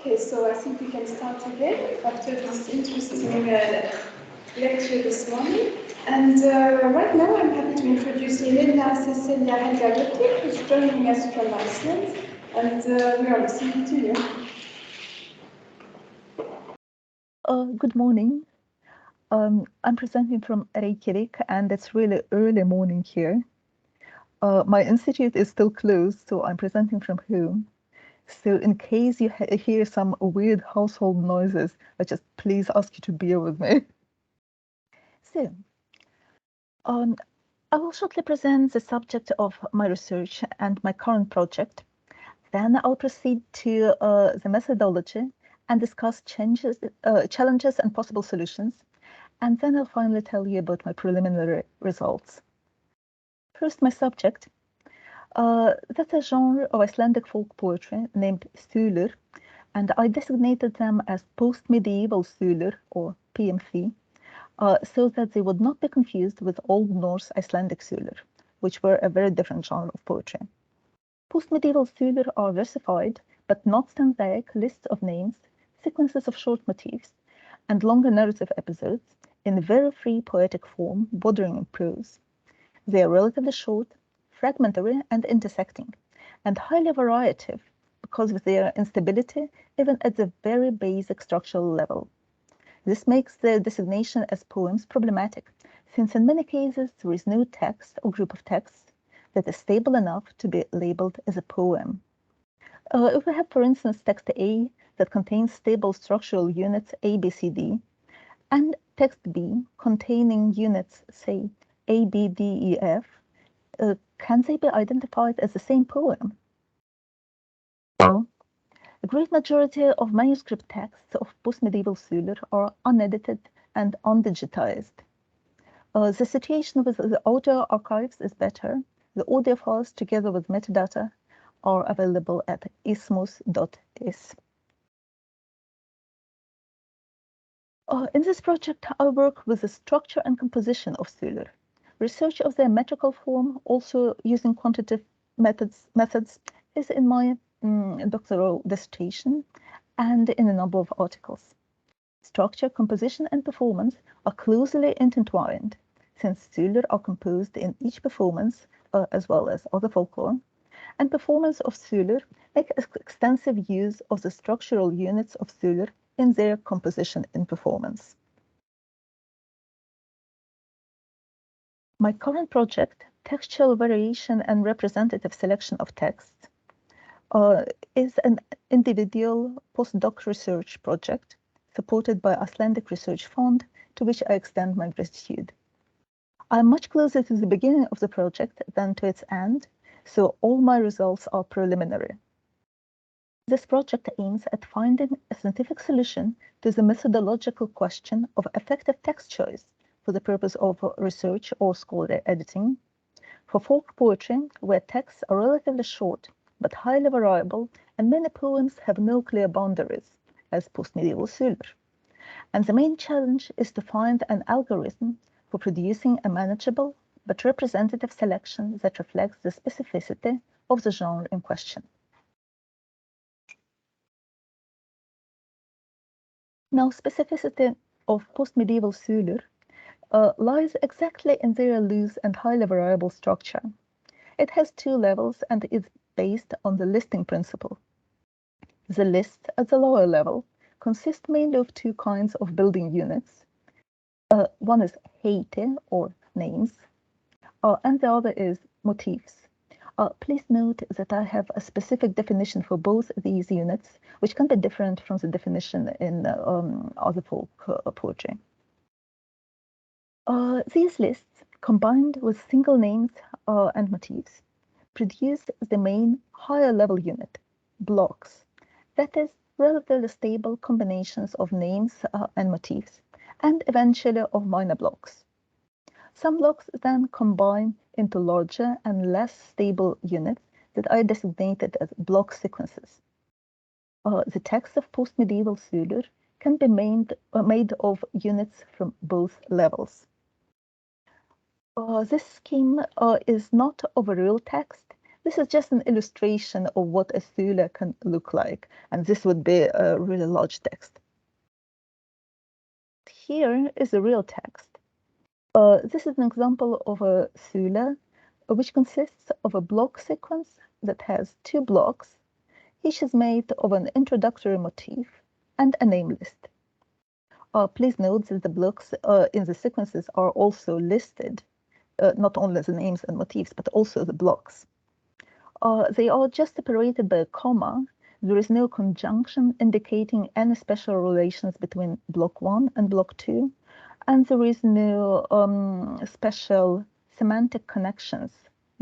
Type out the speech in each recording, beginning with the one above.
Okay, so I think we can start again after this interesting lecture this morning. And right now I'm happy to introduce Yelena, Sesselja, Helgadóttir, who's joining us from Iceland. And we are listening to you. Good morning. I'm presenting from Reykjavik, and it's really early morning here. My institute is still closed, so I'm presenting from home. So in case you hear some weird household noises, I just please ask you to bear with me. So, I will shortly present the subject of my research and my current project. Then I'll proceed to the methodology and discuss challenges and possible solutions. And then I'll finally tell you about my preliminary results. First, my subject. That's a genre of Icelandic folk poetry named Þulur, and I designated them as post-medieval Þulur, or PMC, so that they would not be confused with Old Norse Icelandic Þulur, which were a very different genre of poetry. Post-medieval Þulur are versified, but not stanzaic lists of names, sequences of short motifs, and longer narrative episodes in very free poetic form, bordering on prose. They are relatively short, fragmentary, and intersecting, and highly variative because of their instability even at the very basic structural level. This makes their designation as poems problematic, since in many cases there is no text or group of texts that is stable enough to be labeled as a poem. If we have, for instance, text A that contains stable structural units A, B, C, D, and text B containing units, say, A, B, D, E, F, can they be identified as the same poem? Well, a great majority of manuscript texts of post-medieval Þulur are unedited and undigitized. The situation with the audio archives is better. The audio files, together with metadata, are available at ismus.is. In this project, I work with the structure and composition of Þulur. Research of their metrical form, also using quantitative methods, is in my doctoral dissertation and in a number of articles. Structure, composition, and performance are closely intertwined, since Þulur are composed in each performance, as well as other folklore, and performance of Þulur make extensive use of the structural units of Þulur in their composition in performance. My current project, Textual Variation and Representative Selection of Texts, is an individual postdoc research project supported by Icelandic Research Fund, to which I extend my gratitude. I am much closer to the beginning of the project than to its end, so all my results are preliminary. This project aims at finding a scientific solution to the methodological question of effective text choice for the purpose of research or scholarly editing, for folk poetry where texts are relatively short but highly variable and many poems have no clear boundaries, as post-medieval Þulur. And the main challenge is to find an algorithm for producing a manageable but representative selection that reflects the specificity of the genre in question. Now, specificity of post-medieval Þulur lies exactly in their loose and highly variable structure. It has two levels and is based on the listing principle. The list at the lower level consists mainly of two kinds of building units. One is heiti, or names, and the other is motifs. Please note that I have a specific definition for both these units, which can be different from the definition in other folk poetry. These lists, combined with single names and motifs, produce the main higher level unit, blocks, that is, relatively stable combinations of names and motifs, and eventually of minor blocks. Some blocks then combine into larger and less stable units that are designated as block sequences. The text of post-medieval Þulur can be made of units from both levels. This scheme is not of a real text, This is just an illustration of what a Sesselja can look like, and this would be a really large text. Here is a real text. This is an example of a Sesselja, which consists of a block sequence that has 2 blocks. Each is made of an introductory motif and a name list. Please note that the blocks in the sequences are also listed, not only the names and motifs, but also the blocks. They are just separated by a comma. There is no conjunction indicating any special relations between block 1 and block 2, and there is no special semantic connections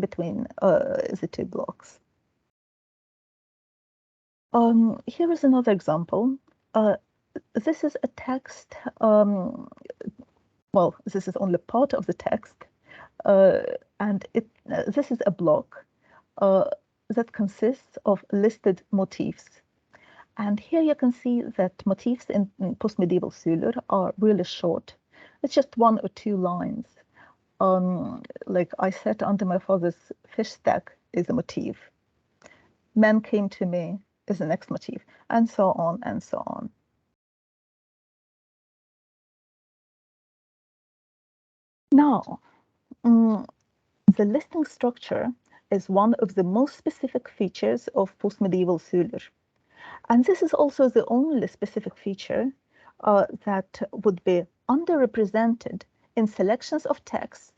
between the 2 blocks. Here is another example. This is a text, well, this is only part of the text, and this is a block that consists of listed motifs. And here you can see that motifs in post-medieval Sesselja are really short. It's just 1 or 2 lines. Like I sat under my father's fish stack is a motif. Men came to me is the next motif, and so on and so on. Now, the listing structure is one of the most specific features of post-medieval Sesselja. And this is also the only specific feature that would be underrepresented in selections of text,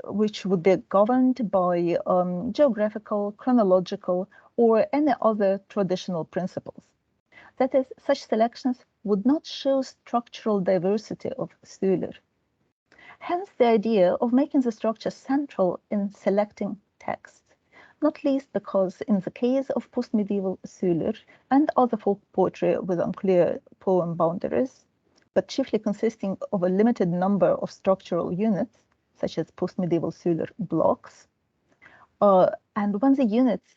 which would be governed by geographical, chronological, or any other traditional principles. That is, such selections would not show structural diversity of Sesselja. Hence the idea of making the structure central in selecting texts, not least because in the case of post-medieval Sesselja and other folk poetry with unclear poem boundaries, but chiefly consisting of a limited number of structural units, such as post-medieval Sesselja blocks, and when the units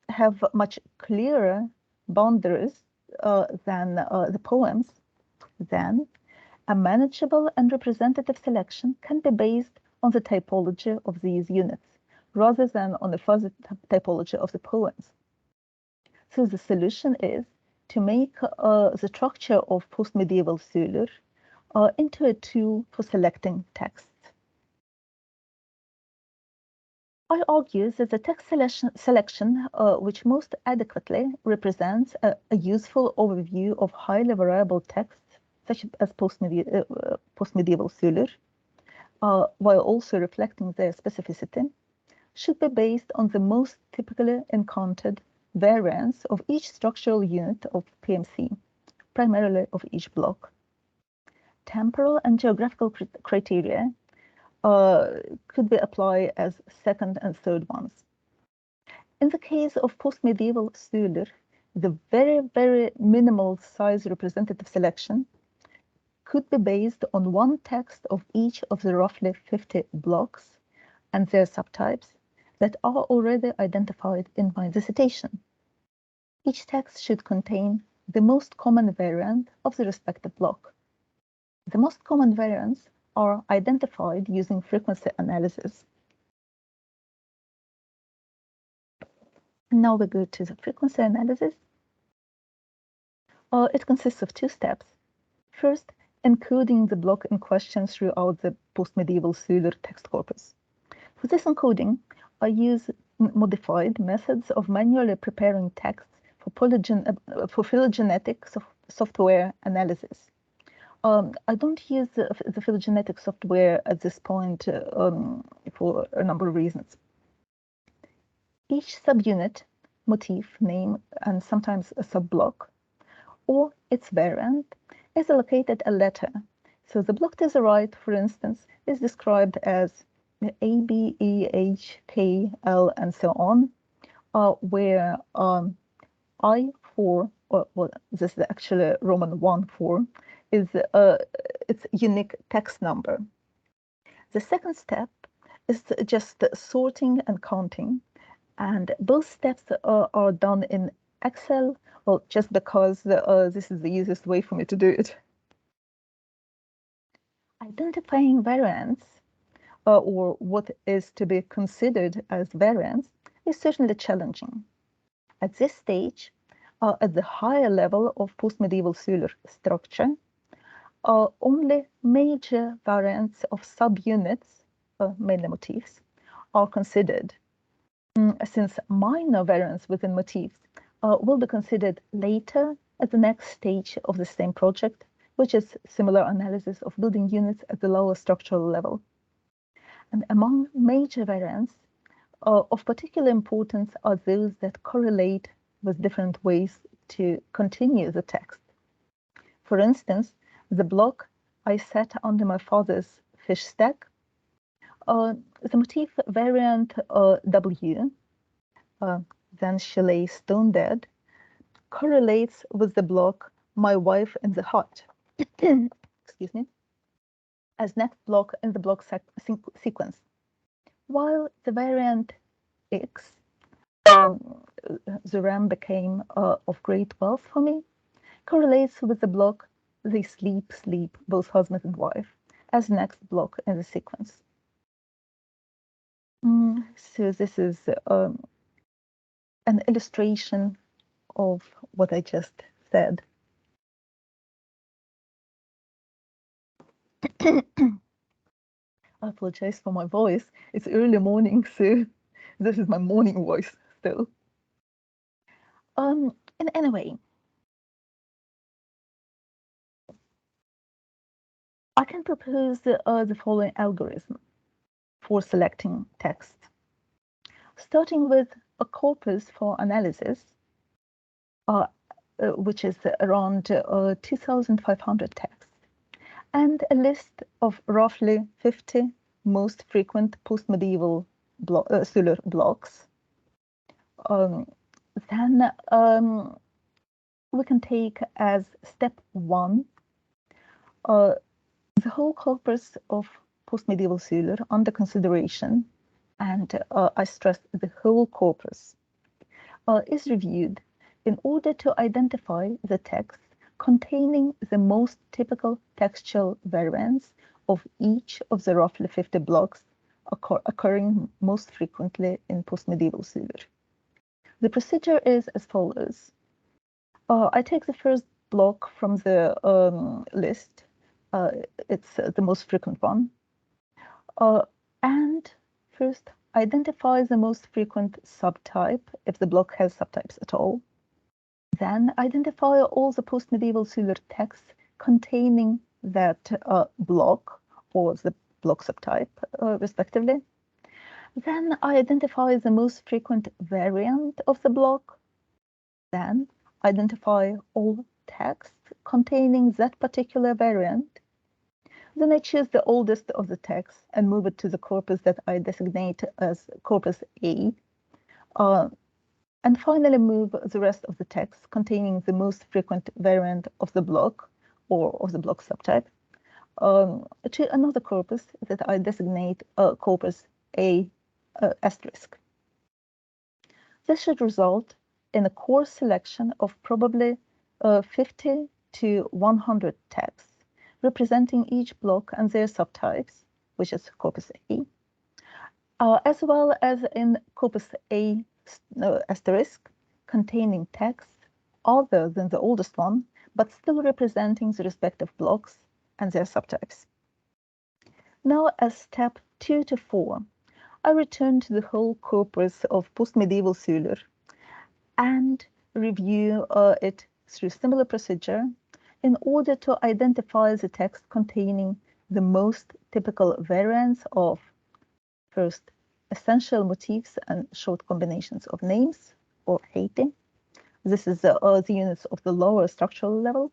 have much clearer boundaries than the poems, then a manageable and representative selection can be based on the typology of these units, rather than on the fuzzy typology of the poems. So the solution is to make the structure of post-medieval Sesselja into a tool for selecting texts. I argue that the text selection which most adequately represents a useful overview of highly variable texts, such as post-medieval Sesselja, while also reflecting their specificity, should be based on the most typically encountered variants of each structural unit of PMC, primarily of each block. Temporal and geographical criteria could be applied as second and third ones. In the case of post-medieval Sesselja, the very, very minimal size representative selection could be based on one text of each of the roughly 50 blocks and their subtypes that are already identified in my dissertation. Each text should contain the most common variant of the respective block. The most common variants are identified using frequency analysis. Now we go to the frequency analysis. It consists of 2 steps. First, encoding the block in question throughout the post-medieval Sesselja text corpus. For this encoding, I use modified methods of manually preparing texts for phylogenetic software analysis. I don't use the phylogenetic software at this point for a number of reasons. Each subunit, motif, name, and sometimes a subblock, or its variant, is allocated a letter. So the block to the right, for instance, is described as A, B, E, H, K, L, and so on, where I4, well, this is actually Roman 1-4, is its unique text number. The second step is just sorting and counting, and both steps are done in Excel, well, just because this is the easiest way for me to do it. Identifying variants, or what is to be considered as variants, is certainly challenging. At this stage, at the higher level of post-medieval cellular structure, only major variants of subunits, mainly motifs, are considered, since minor variants within motifs will be considered later at the next stage of the same project, which is similar analysis of building units at the lower structural level. And among major variants, of particular importance are those that correlate with different ways to continue the text. For instance, the block I set under my father's fish stack, the motif variant W, then she lay stone dead, correlates with the block my wife in the hut, excuse me, as next block in the block sequence. While the variant X, the ram became of great wealth for me, correlates with the block they sleep, both husband and wife, as next block in the sequence. So this is an illustration of what I just said. I apologize for my voice. It's early morning, so this is my morning voice still. In any way, I can propose the following algorithm for selecting text. Starting with a corpus for analysis, which is around 2,500 texts, and a list of roughly 50 most frequent post-medieval cellular blocks. Then we can take as step 1 the whole corpus of post-medieval cellular under consideration, and I stress the whole corpus, is reviewed in order to identify the text containing the most typical textual variants of each of the roughly 50 blocks occurring most frequently in post-medieval cellular. The procedure is as follows. I take the first block from the list. It's the most frequent one. And first, identify the most frequent subtype, if the block has subtypes at all. Then identify all the post-medieval cellular texts containing that block or the block subtype, respectively. Then I identify the most frequent variant of the block. Then identify all text containing that particular variant. Then I choose the oldest of the texts and move it to the corpus that I designate as corpus A. And finally move the rest of the text containing the most frequent variant of the block or of the block subtype to another corpus that I designate corpus A asterisk. This should result in a coarse selection of probably 50 to 100 texts representing each block and their subtypes, which is corpus A, as well as in corpus A asterisk containing texts other than the oldest one, but still representing the respective blocks and their subtypes. Now, as step 2 to 4, I return to the whole corpus of post-medieval cellular and review it through similar procedure in order to identify the text containing the most typical variants of, first, essential motifs and short combinations of names, or hating. This is the units of the lower structural level.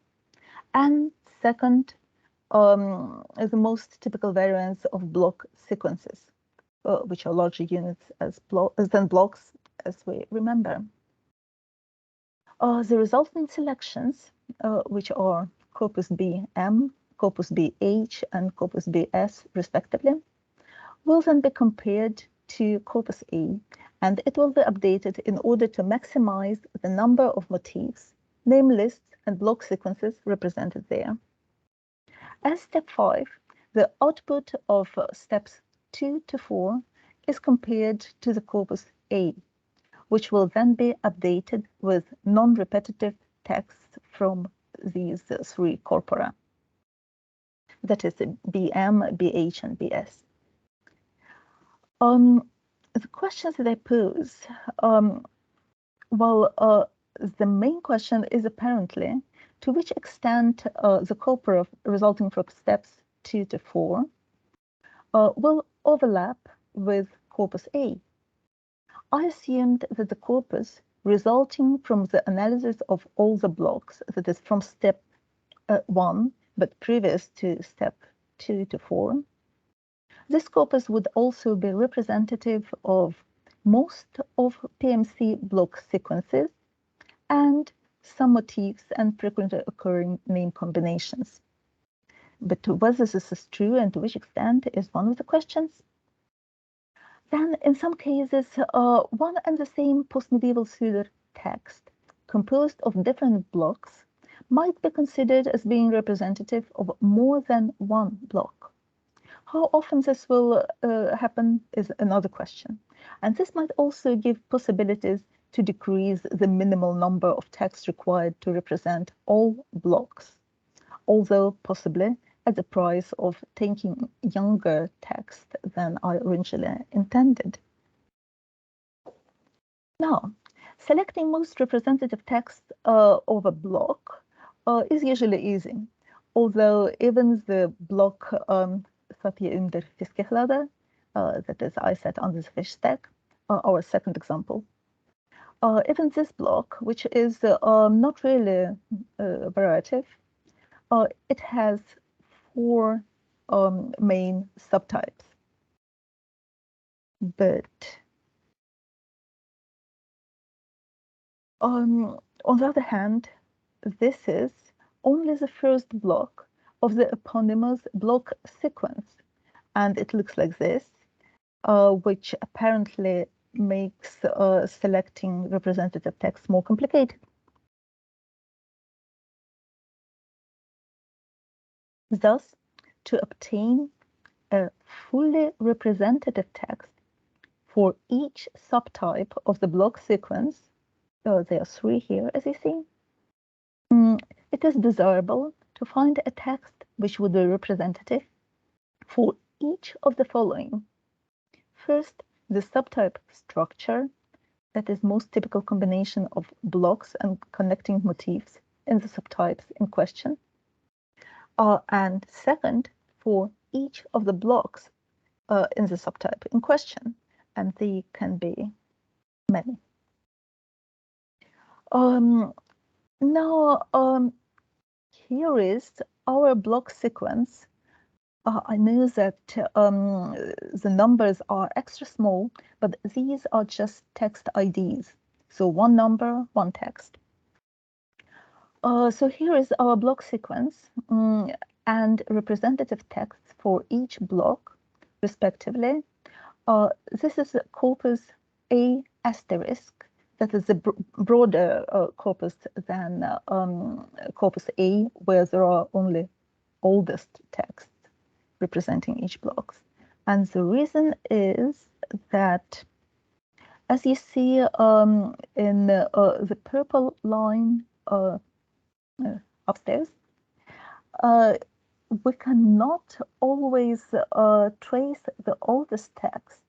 And second, the most typical variants of block sequences, which are larger units than blocks, as we remember. The resultant selections, which are corpus BM, corpus BH, and corpus BS, respectively, will then be compared to corpus A, and it will be updated in order to maximize the number of motifs, name lists, and block sequences represented there. As step 5, the output of steps 2 to 4 is compared to the corpus A which will then be updated with non-repetitive text from these three corpora. That is BM, BH, and BS. The questions that I pose, the main question is apparently to which extent the corpora resulting from steps 2 to 4 will overlap with corpus A. I assumed that the corpus resulting from the analysis of all the blocks, that is from step 1, but previous to step 2 to 4, this corpus would also be representative of most of PMC block sequences and some motifs and frequently occurring name combinations. But whether this is true and to which extent is one of the questions. Then, in some cases, one and the same post-medieval pseudo text composed of different blocks might be considered as being representative of more than one block. How often this will happen is another question. And this might also give possibilities to decrease the minimal number of texts required to represent all blocks, although possibly at the price of taking younger text than I originally intended. Now, selecting most representative text of a block is usually easy, although even the block Sapje under Fiskehlade, that is I set under the fish stack, our second example. Even this block, which is not really variative, it has 4 main subtypes. But on the other hand, this is only the first block of the eponymous block sequence, and it looks like this, which apparently makes selecting representative text more complicated. Thus, to obtain a fully representative text for each subtype of the block sequence, there are 3 here, as you see, it is desirable to find a text which would be representative for each of the following. First, the subtype structure, that is most typical combination of blocks and connecting motifs in the subtypes in question. And second, for each of the blocks in the subtype in question, and they can be many. Now, here is our block sequence. I know that the numbers are extra small, but these are just text IDs. So 1 number, 1 text. So here is our block sequence and representative texts for each block, respectively. This is corpus A asterisk. That is a broader corpus than corpus A, where there are only oldest texts representing each block. And the reason is that, as you see in the purple line upstairs, we cannot always trace the oldest text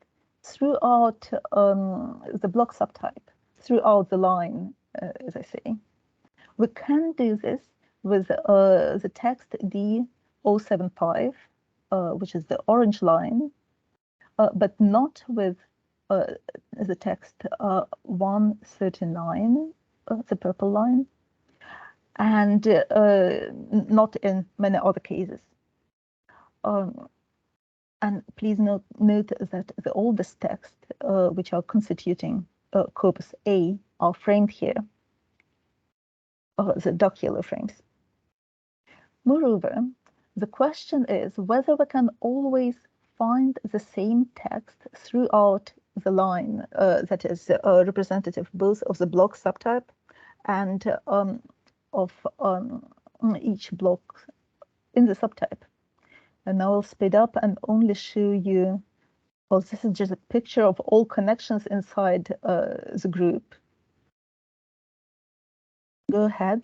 throughout the block subtype, throughout the line, as I say. We can do this with the text D075, which is the orange line, but not with the text 139, the purple line, and not in many other cases. And please note that the oldest text, which are constituting corpus A, are framed here, the dark yellow frames. Moreover, the question is whether we can always find the same text throughout the line that is representative both of the block subtype and of each block in the subtype. And now I'll speed up and only show you Well, this is just a picture of all connections inside the group. Go ahead.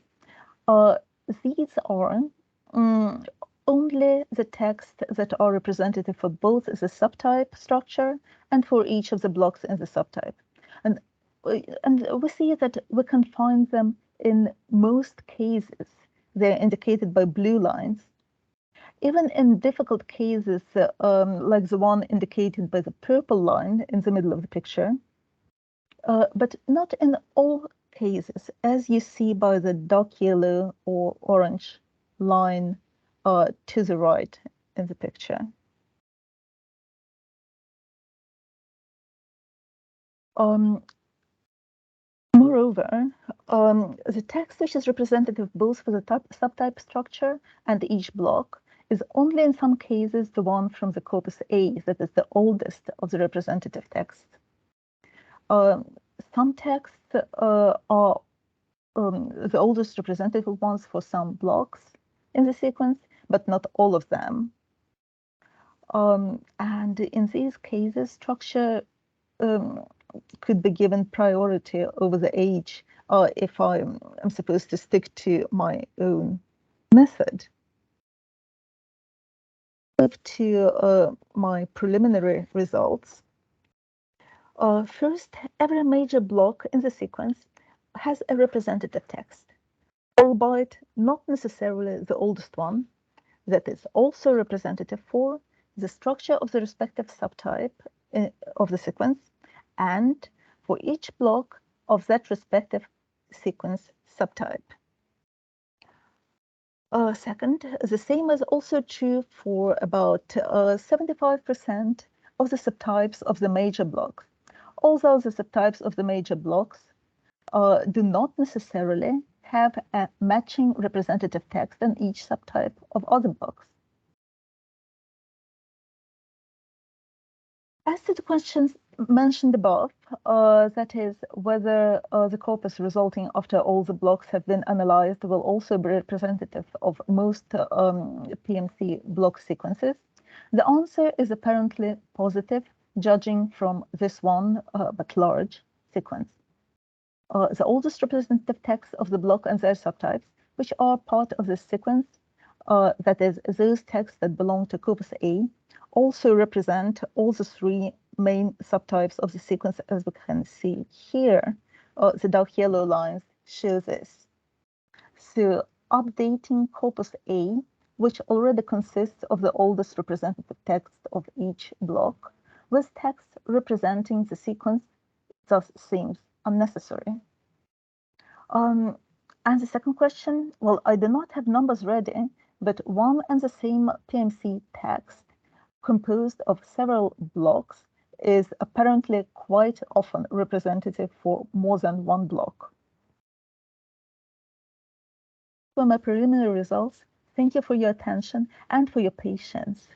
These are only the texts that are representative for both the subtype structure and for each of the blocks in the subtype. And, and we see that we can find them in most cases. They're indicated by blue lines. Even in difficult cases, like the one indicated by the purple line in the middle of the picture, but not in all cases, as you see by the dark yellow or orange line to the right in the picture. Moreover, the text which is representative both for the subtype structure and each block is only in some cases the one from the corpus A, that is the oldest of the representative texts. Some texts are the oldest representative ones for some blocks in the sequence, but not all of them. And in these cases, structure could be given priority over the age if I'm supposed to stick to my own method. Move to my preliminary results. First, every major block in the sequence has a representative text, albeit not necessarily the oldest one, that is also representative for the structure of the respective subtype of the sequence and for each block of that respective sequence subtype. Second, the same is also true for about 75% of the subtypes of the major blocks, although the subtypes of the major blocks do not necessarily have a matching representative text in each subtype of other blocks. As to the questions mentioned above, that is, whether the corpus resulting after all the blocks have been analyzed will also be representative of most PMC block sequences, the answer is apparently positive, judging from this one, but large, sequence. The oldest representative texts of the block and their subtypes, which are part of this sequence, that is, those texts that belong to corpus A, also represent all the three main subtypes of the sequence, as we can see here. The dark yellow lines show this. So updating corpus A, which already consists of the oldest representative text of each block, with text representing the sequence, thus seems unnecessary. And the second question, well, I do not have numbers ready, but one and the same PMC text composed of several blocks is apparently quite often representative for more than one block. For my preliminary results, thank you for your attention and for your patience.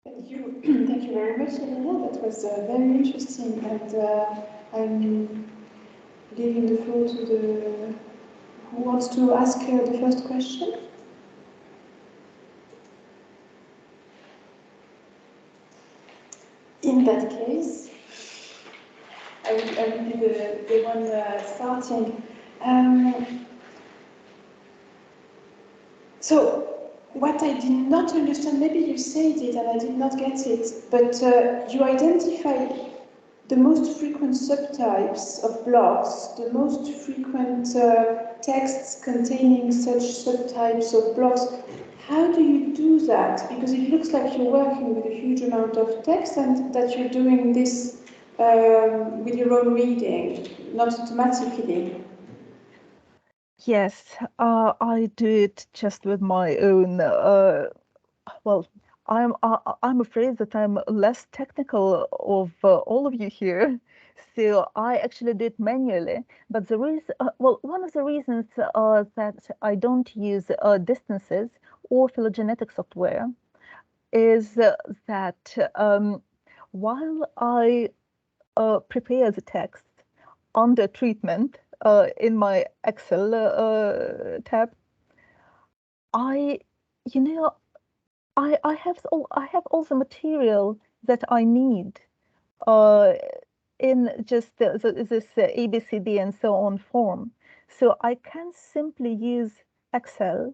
Thank you very much, Yelena. That was very interesting, and I'm leaving the floor to the who wants to ask the first question. In that case, I will be the one starting. So, what I did not understand, maybe you said it and I did not get it, but you identified the most frequent subtypes of blocks, the most frequent texts containing such subtypes of blocks. How do you do that? Because it looks like you're working with a huge amount of text and that you're doing this with your own reading, not automatically. Yes, I do it just with my own. Well, I'm afraid that I'm less technical of all of you here, so I actually do it manually. But the reason, well, one of the reasons that I don't use distances or phylogenetic software is that while I prepare the text under treatment, in my Excel tab, I, you know, I have all the material that I need in just this ABCD and so on form. So I can simply use Excel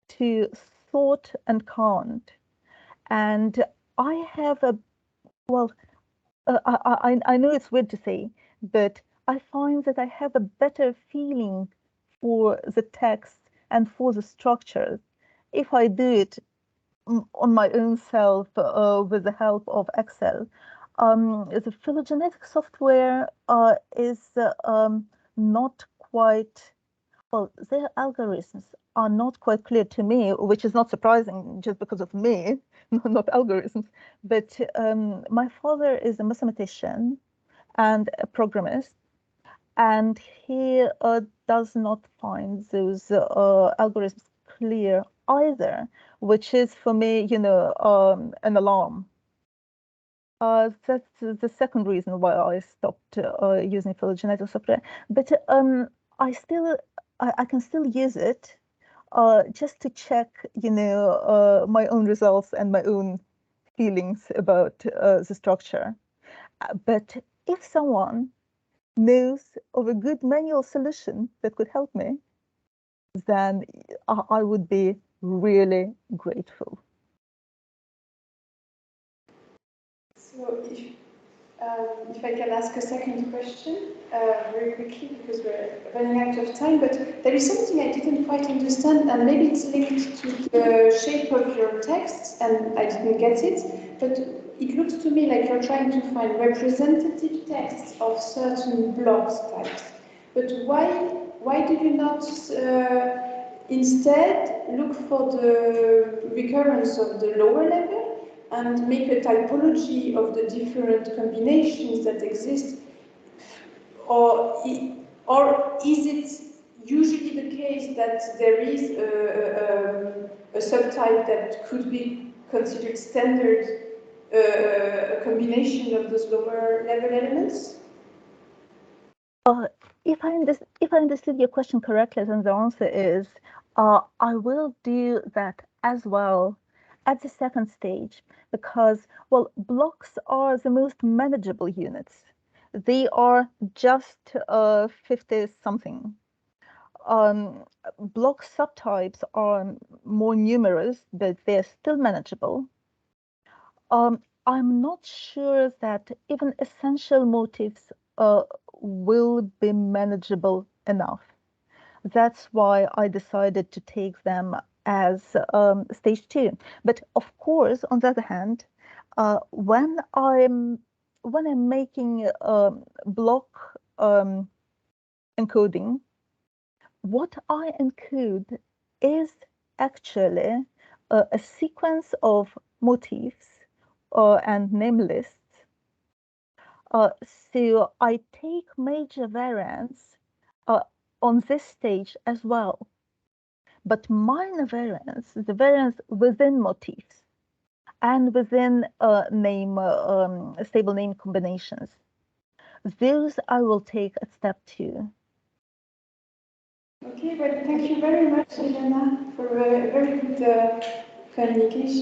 to sort and count. And I have a, well, I know it's weird to say, but I find that I have a better feeling for the text and for the structures if I do it on my own self with the help of Excel. The phylogenetic software is not quite, well, their algorithms are not quite clear to me, which is not surprising just because of me, not algorithms. But my father is a mathematician and a programmist, and he does not find those algorithms clear either, which is for me, an alarm. That's the second reason why I stopped using phylogenetic software. But I can still use it just to check, my own results and my own feelings about the structure. But if someone knows of a good manual solution that could help me, then I would be really grateful. So if I can ask a second question very quickly, because we're running out of time, but there is something I didn't quite understand, and maybe it's linked to the shape of your text, and I didn't get it, but it looks to me like you're trying to find representative texts of certain blocks types. But why do you not instead look for the recurrence of the lower level and make a typology of the different combinations that exist? Or is it usually the case that there is a subtype that could be considered standard, a combination of those lower level elements? If I understood your question correctly, then the answer is I will do that as well at the second stage because, well, blocks are the most manageable units. They are just 50 something. Block subtypes are more numerous, but they're still manageable. I'm not sure that even essential motifs will be manageable enough. That's why I decided to take them as stage two. But of course, on the other hand, when I'm making block encoding, what I encode is actually a sequence of motifs and name lists. So I take major variants uh, on this stage as well, but minor variants, the variants within motifs and within stable name combinations, those I will take at step two. Okay, well, thank you very much, Yelena, for a very good communication.